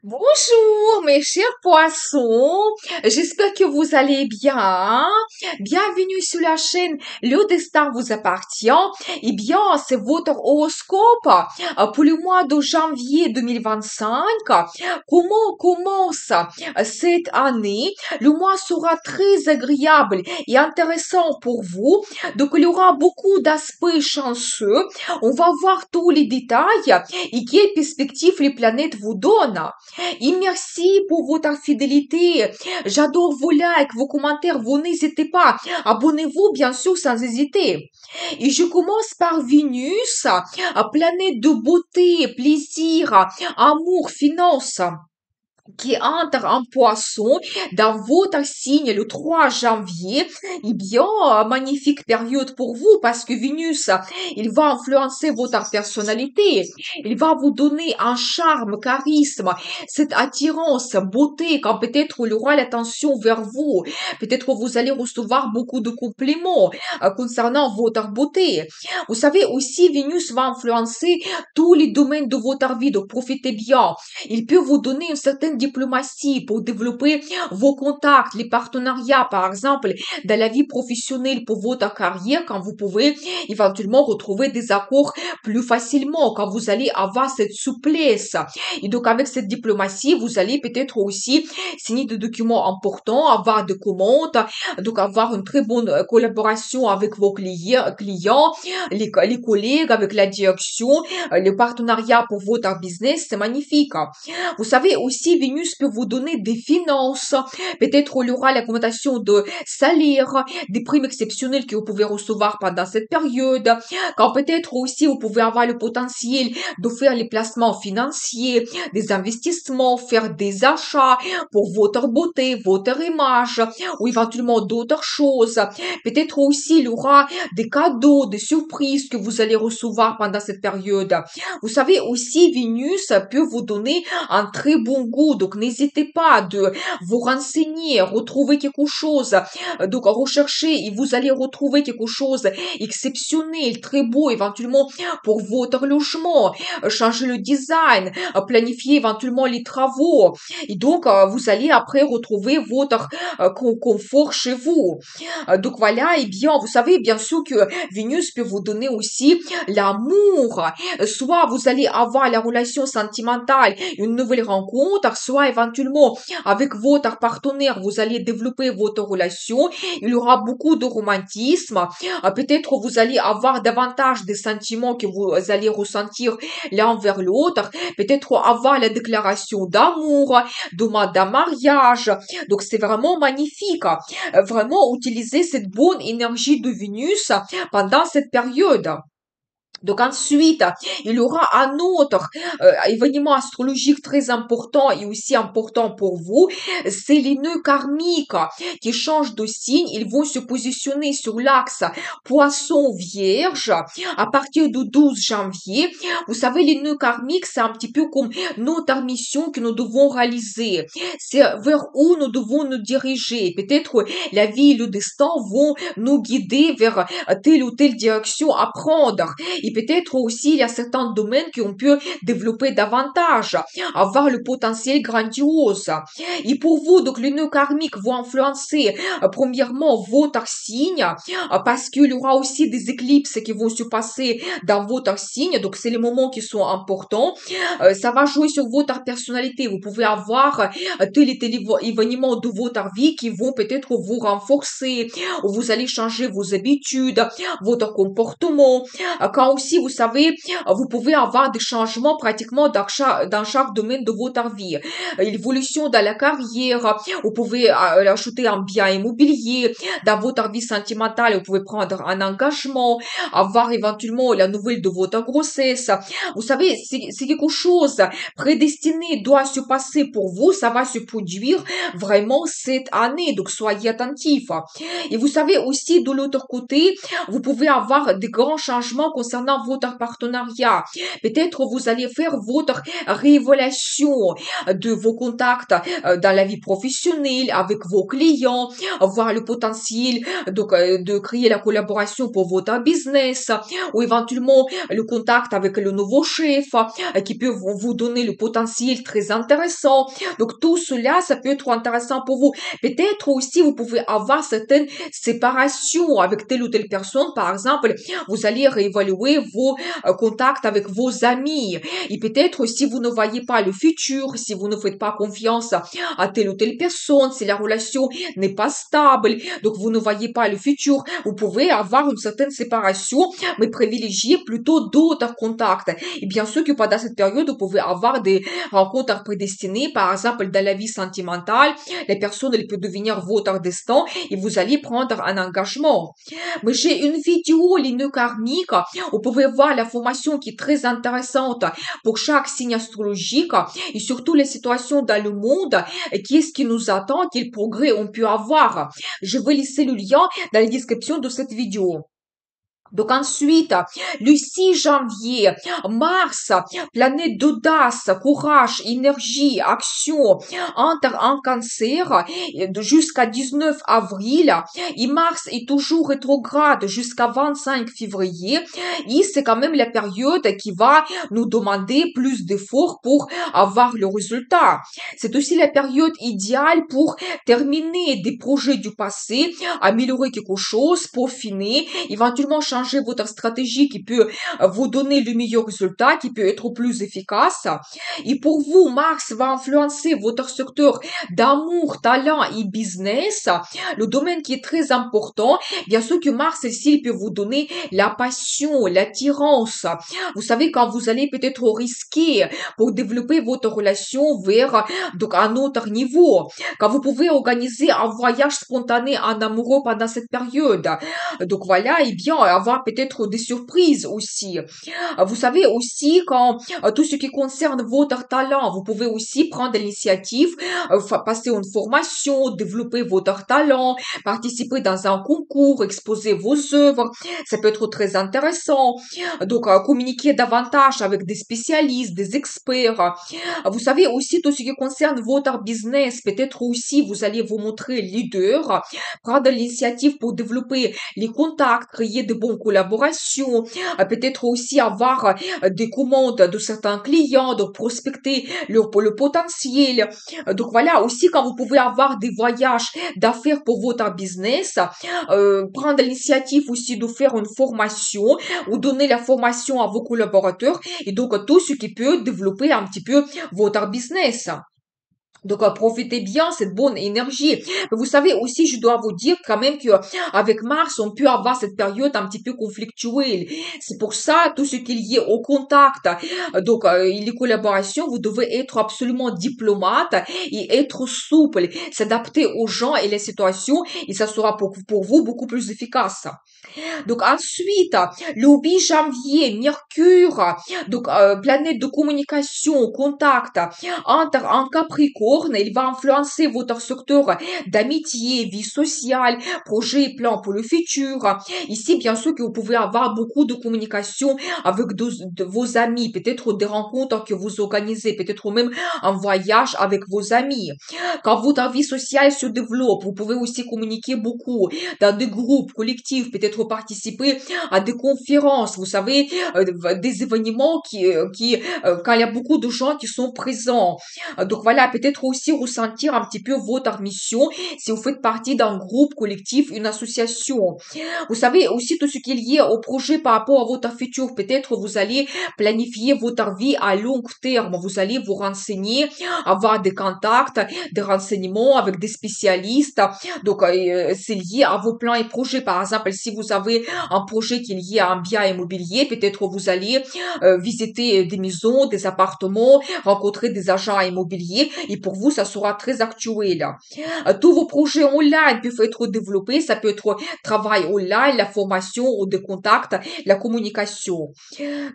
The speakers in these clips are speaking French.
Bonjour mes chers poissons, j'espère que vous allez bien. Bienvenue sur la chaîne Le Destin vous appartient. Eh bien, c'est votre horoscope pour le mois de janvier 2025. Comment commence cette année? Le mois sera très agréable et intéressant pour vous. Donc, il y aura beaucoup d'aspects chanceux. On va voir tous les détails et quelles perspectives les planètes vous donnent. Et merci pour votre fidélité. J'adore vos likes, vos commentaires. Vous n'hésitez pas. Abonnez-vous, bien sûr, sans hésiter. Et je commence par Vénus, planète de beauté, plaisir, amour, finance qui entre en poisson dans votre signe le 3 janvier, eh bien, magnifique période pour vous parce que Vénus, il va influencer votre personnalité. Il va vous donner un charme, charisme, cette attirance, beauté, quand peut-être il aura l'attention vers vous. Peut-être que vous allez recevoir beaucoup de compliments concernant votre beauté. Vous savez aussi, Vénus va influencer tous les domaines de votre vie, donc profitez bien. Il peut vous donner une certaine diplomatie pour développer vos contacts, les partenariats, par exemple, dans la vie professionnelle pour votre carrière, quand vous pouvez éventuellement retrouver des accords plus facilement, quand vous allez avoir cette souplesse. Et donc, avec cette diplomatie, vous allez peut-être aussi signer des documents importants, avoir des commandes, donc avoir une très bonne collaboration avec vos clients, les collègues, avec la direction, le partenariat pour votre business, c'est magnifique. Vous savez aussi, Vénus peut vous donner des finances. Peut-être il y aura l'augmentation de salaire, des primes exceptionnelles que vous pouvez recevoir pendant cette période. Quand peut-être aussi vous pouvez avoir le potentiel de faire les placements financiers, des investissements, faire des achats pour votre beauté, votre image, ou éventuellement d'autres choses. Peut-être aussi il y aura des cadeaux, des surprises que vous allez recevoir pendant cette période. Vous savez aussi, Vénus peut vous donner un très bon goût, donc n'hésitez pas de vous renseigner, retrouver quelque chose, donc rechercher et vous allez retrouver quelque chose exceptionnel, très beau éventuellement pour votre logement, changer le design, planifier éventuellement les travaux et donc vous allez après retrouver votre confort chez vous. Donc voilà, et bien vous savez bien sûr que Vénus peut vous donner aussi l'amour, soit vous allez avoir la relation sentimentale, une nouvelle rencontre, soit éventuellement avec votre partenaire, vous allez développer votre relation, il y aura beaucoup de romantisme, peut-être vous allez avoir davantage de sentiments que vous allez ressentir l'un vers l'autre, peut-être avoir la déclaration d'amour, demande d'un mariage, donc c'est vraiment magnifique, vraiment utiliser cette bonne énergie de Vénus pendant cette période. Donc ensuite, il y aura un autre événement astrologique très important et aussi important pour vous, c'est les nœuds karmiques qui changent de signe. Ils vont se positionner sur l'axe Poisson-Vierge à partir du 12 janvier. Vous savez, les nœuds karmiques, c'est un petit peu comme notre mission que nous devons réaliser. C'est vers où nous devons nous diriger. Peut-être la vie et le destin vont nous guider vers telle ou telle direction à prendre. Et peut-être aussi, il y a certains domaines qu'on peut développer davantage, avoir le potentiel grandiose. Et pour vous, donc, les nœuds karmiques vont influencer, premièrement, votre signe, parce qu'il y aura aussi des éclipses qui vont se passer dans votre signe, donc c'est les moments qui sont importants. Ça va jouer sur votre personnalité. Vous pouvez avoir tel et tel événement de votre vie qui vont peut-être vous renforcer, ou vous allez changer vos habitudes, votre comportement. Quand aussi, vous savez, vous pouvez avoir des changements pratiquement dans chaque domaine de votre vie. L'évolution dans la carrière, vous pouvez ajouter un bien immobilier. Dans votre vie sentimentale, vous pouvez prendre un engagement, avoir éventuellement la nouvelle de votre grossesse. Vous savez, c'est quelque chose prédestiné, doit se passer pour vous, ça va se produire vraiment cette année, donc soyez attentifs. Et vous savez aussi, de l'autre côté, vous pouvez avoir des grands changements concernant concernant votre partenariat. Peut-être vous allez faire votre réévaluation de vos contacts dans la vie professionnelle avec vos clients, voir le potentiel donc de créer la collaboration pour votre business ou éventuellement le contact avec le nouveau chef qui peut vous donner le potentiel très intéressant. Donc tout cela, ça peut être intéressant pour vous. Peut-être aussi vous pouvez avoir certaines séparations avec telle ou telle personne. Par exemple, vous allez réévaluer vos contacts avec vos amis. Et peut-être si vous ne voyez pas le futur, si vous ne faites pas confiance à telle ou telle personne, si la relation n'est pas stable, donc vous ne voyez pas le futur, vous pouvez avoir une certaine séparation, mais privilégier plutôt d'autres contacts. Et bien sûr que pendant cette période, vous pouvez avoir des rencontres prédestinées, par exemple dans la vie sentimentale, les personnes, elles peuvent devenir votre destin et vous allez prendre un engagement. Mais j'ai une vidéo, les nœuds karmiques, vous pouvez voir la formation qui est très intéressante pour chaque signe astrologique et surtout les situations dans le monde, qu'est-ce qui nous attend, quel progrès on peut avoir. Je vais laisser le lien dans la description de cette vidéo. Donc ensuite, le 6 janvier, Mars, planète d'audace, courage, énergie, action, entre en cancer jusqu'à 19 avril. Et Mars est toujours rétrograde jusqu'à 25 février. Et c'est quand même la période qui va nous demander plus d'efforts pour avoir le résultat. C'est aussi la période idéale pour terminer des projets du passé, améliorer quelque chose, peaufiner, éventuellement changer votre stratégie qui peut vous donner le meilleur résultat, qui peut être plus efficace. Et pour vous, Mars va influencer votre secteur d'amour, talent et business, le domaine qui est très important. Bien sûr que Mars ici, il peut vous donner la passion, l'attirance. Vous savez, quand vous allez peut-être risquer pour développer votre relation vers donc un autre niveau, quand vous pouvez organiser un voyage spontané en amoureux pendant cette période. Donc voilà, et bien avoir peut-être des surprises aussi. Vous savez aussi quand tout ce qui concerne votre talent, vous pouvez aussi prendre l'initiative, passer une formation, développer votre talent, participer dans un concours, exposer vos œuvres. Ça peut être très intéressant. Donc communiquer davantage avec des spécialistes, des experts. Vous savez aussi tout ce qui concerne votre business, peut-être aussi vous allez vous montrer leader, prendre l'initiative pour développer les contacts, créer de bonnes collaborations, peut-être aussi avoir des commandes de certains clients, donc prospecter le potentiel. Donc voilà, aussi quand vous pouvez avoir des voyages d'affaires pour votre business, prendre l'initiative aussi de faire une formation ou donner la formation à vos collaborateurs et donc tout ce qui peut développer un petit peu votre business. Donc, profitez bien cette bonne énergie. Mais vous savez aussi, je dois vous dire quand même que avec Mars, on peut avoir cette période un petit peu conflictuelle. C'est pour ça, tout ce qui est lié au contact, donc les collaborations, vous devez être absolument diplomate et être souple, s'adapter aux gens et les situations, et ça sera pour vous beaucoup plus efficace. Donc ensuite, le 8 janvier, Mercure, donc planète de communication, contact, entre en Capricorne, il va influencer votre secteur d'amitié, vie sociale, projet et plans pour le futur. Ici, bien sûr que vous pouvez avoir beaucoup de communication avec de vos amis, peut-être des rencontres que vous organisez, peut-être même un voyage avec vos amis. Quand votre vie sociale se développe, vous pouvez aussi communiquer beaucoup dans des groupes collectifs, peut-être participer à des conférences, vous savez, des événements quand il y a beaucoup de gens qui sont présents. Donc voilà, peut-être aussi ressentir un petit peu votre mission si vous faites partie d'un groupe collectif, une association. Vous savez aussi tout ce qui est lié au projet par rapport à votre futur. Peut-être vous allez planifier votre vie à long terme. Vous allez vous renseigner, avoir des contacts, des renseignements avec des spécialistes. Donc, c'est lié à vos plans et projets. Par exemple, si vous avez un projet qui est lié à un bien immobilier, peut-être vous allez visiter des maisons, des appartements, rencontrer des agents immobiliers et pour vous, ça sera très actuel. Tous vos projets online peuvent être développés. Ça peut être travail online, la formation ou des contacts, la communication.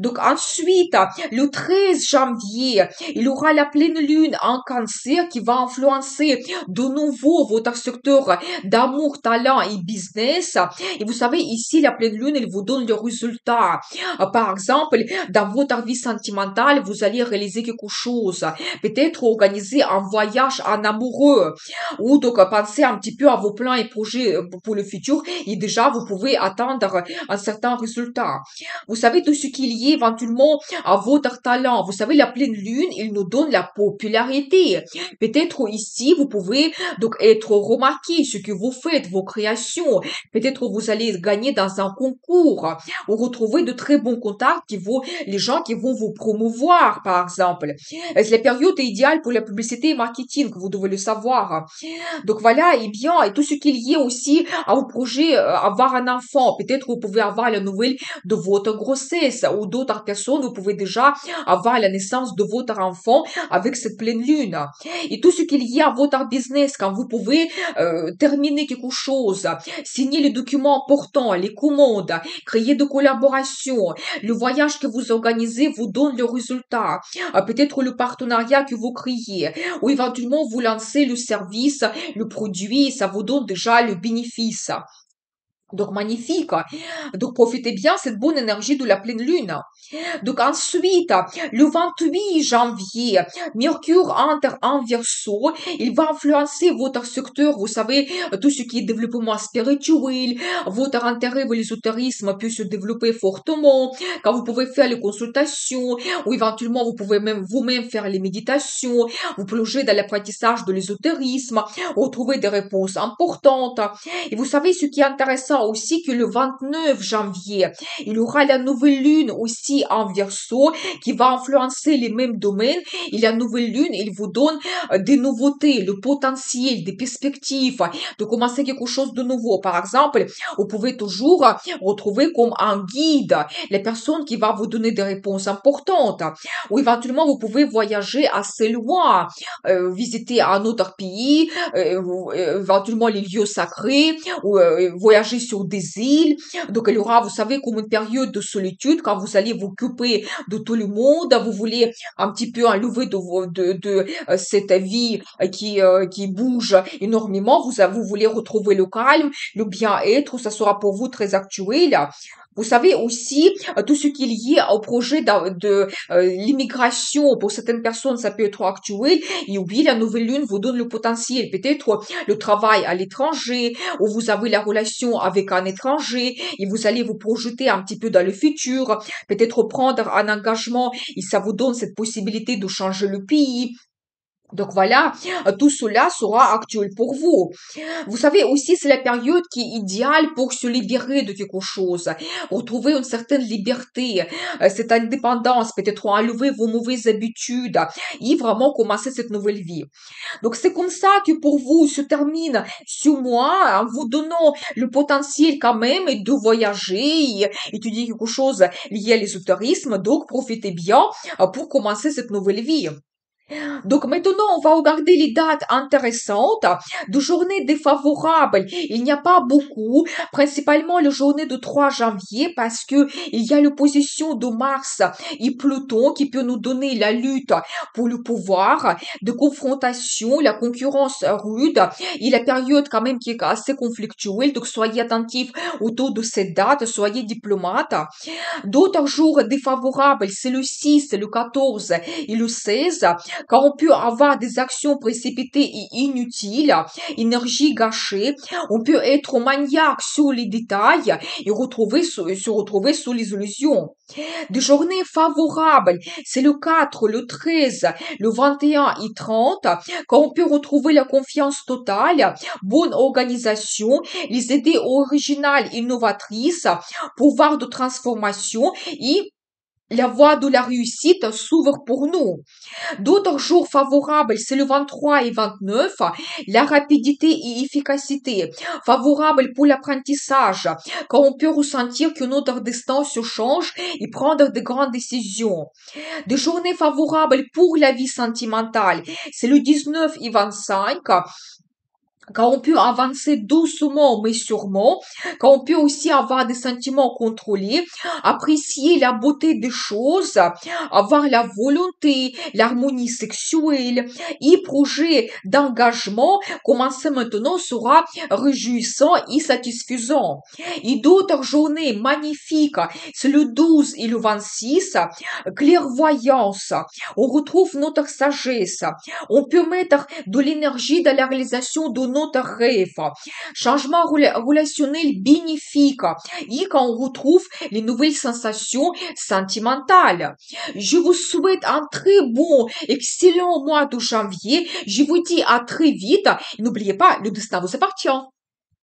Donc ensuite, le 13 janvier, il y aura la pleine lune en cancer qui va influencer de nouveau votre secteur d'amour, talent et business. Et vous savez, ici, la pleine lune, elle vous donne le résultat. Par exemple, dans votre vie sentimentale, vous allez réaliser quelque chose. Peut-être organiser un voyage en amoureux. Ou donc penser un petit peu à vos plans et projets pour le futur. Et déjà, vous pouvez attendre un certain résultat. Vous savez, tout ce qui est lié éventuellement à votre talent. Vous savez, la pleine lune, il nous donne la popularité. Peut-être ici, vous pouvez donc être remarqué, ce que vous faites, vos créations. Peut-être vous allez gagner dans un concours ou retrouver de très bons contacts les gens qui vont vous promouvoir, par exemple. C'est la période idéale pour la publicité et marketing, vous devez le savoir. Donc voilà, et bien, et tout ce qui est lié aussi à vos projets, avoir un enfant. Peut-être vous pouvez avoir la nouvelle de votre grossesse ou d'autres personnes, vous pouvez déjà avoir la naissance de votre enfant avec cette pleine lune. Et tout ce qui est lié à votre business, quand vous pouvez terminer quelque chose, signer les documents importants, les commandes, créer de collaborations, le voyage que vous organisez vous donne le résultat. Peut-être le partenariat que vous créez, ou éventuellement vous lancez le service, le produit, ça vous donne déjà le bénéfice. Donc magnifique. Donc profitez bien cette bonne énergie de la pleine lune. Donc ensuite, le 28 janvier, Mercure entre en Verseau. Il va influencer votre secteur, vous savez, tout ce qui est développement spirituel, votre intérêt pour l'ésotérisme peut se développer fortement, quand vous pouvez faire les consultations, ou éventuellement vous pouvez même vous-même faire les méditations, vous plonger dans l'apprentissage de l'ésotérisme, retrouver des réponses importantes. Et vous savez, ce qui est intéressant aussi, que le 29 janvier, il y aura la nouvelle lune aussi en Verseau qui va influencer les mêmes domaines. Et la nouvelle lune, il vous donne des nouveautés, le potentiel, des perspectives de commencer quelque chose de nouveau. Par exemple, vous pouvez toujours retrouver comme un guide les personnes qui va vous donner des réponses importantes. Ou éventuellement, vous pouvez voyager assez loin, visiter un autre pays, éventuellement les lieux sacrés, ou voyager sur des îles. Donc, il y aura, vous savez, comme une période de solitude quand vous allez vous occuper de tout le monde, vous voulez un petit peu enlever cette vie qui bouge énormément, vous voulez retrouver le calme, le bien-être, ça sera pour vous très actuel. Vous savez aussi tout ce qui est lié au projet l'immigration. Pour certaines personnes, ça peut être actuel. Et oui, la nouvelle lune vous donne le potentiel. Peut-être le travail à l'étranger, ou vous avez la relation avec un étranger, et vous allez vous projeter un petit peu dans le futur. Peut-être prendre un engagement, et ça vous donne cette possibilité de changer le pays. Donc voilà, tout cela sera actuel pour vous. Vous savez aussi, c'est la période qui est idéale pour se libérer de quelque chose, retrouver une certaine liberté, cette indépendance, peut-être enlever vos mauvaises habitudes et vraiment commencer cette nouvelle vie. Donc c'est comme ça que pour vous se termine ce mois en vous donnant le potentiel quand même de voyager, et étudier quelque chose lié à l'ésotérisme. Donc profitez bien pour commencer cette nouvelle vie. Donc maintenant, on va regarder les dates intéressantes de journées défavorables. Il n'y a pas beaucoup, principalement la journée de 3 janvier parce que il y a l'opposition de Mars et Pluton qui peut nous donner la lutte pour le pouvoir, de confrontation, la concurrence rude et la période quand même qui est assez conflictuelle. Donc soyez attentifs autour de cette date, soyez diplomates. D'autres jours défavorables, c'est le 6, le 14 et le 16, quand on peut avoir des actions précipitées et inutiles, énergie gâchée, on peut être maniaque sur les détails et se retrouver sous les illusions. Des journées favorables, c'est le 4, le 13, le 21 et 30, quand on peut retrouver la confiance totale, bonne organisation, les idées originales, innovatrices, pouvoir de transformation et La voie de la réussite s'ouvre pour nous. D'autres jours favorables, c'est le 23 et 29, la rapidité et efficacité, favorable pour l'apprentissage, quand on peut ressentir que notre destin se change et prendre de grandes décisions. Des journées favorables pour la vie sentimentale, c'est le 19 et 25, quand on peut avancer doucement mais sûrement, quand on peut aussi avoir des sentiments contrôlés, apprécier la beauté des choses, avoir la volonté, l'harmonie sexuelle et projet d'engagement, commencer maintenant sera réjouissant et satisfaisant. Et d'autres journées magnifiques, c'est le 12 et le 26, clairvoyance, on retrouve notre sagesse, on peut mettre de l'énergie dans la réalisation de notre rêve, changement relationnel bénéfique et quand on retrouve les nouvelles sensations sentimentales. Je vous souhaite un très bon, excellent mois de janvier. Je vous dis à très vite. N'oubliez pas, le destin vous appartient.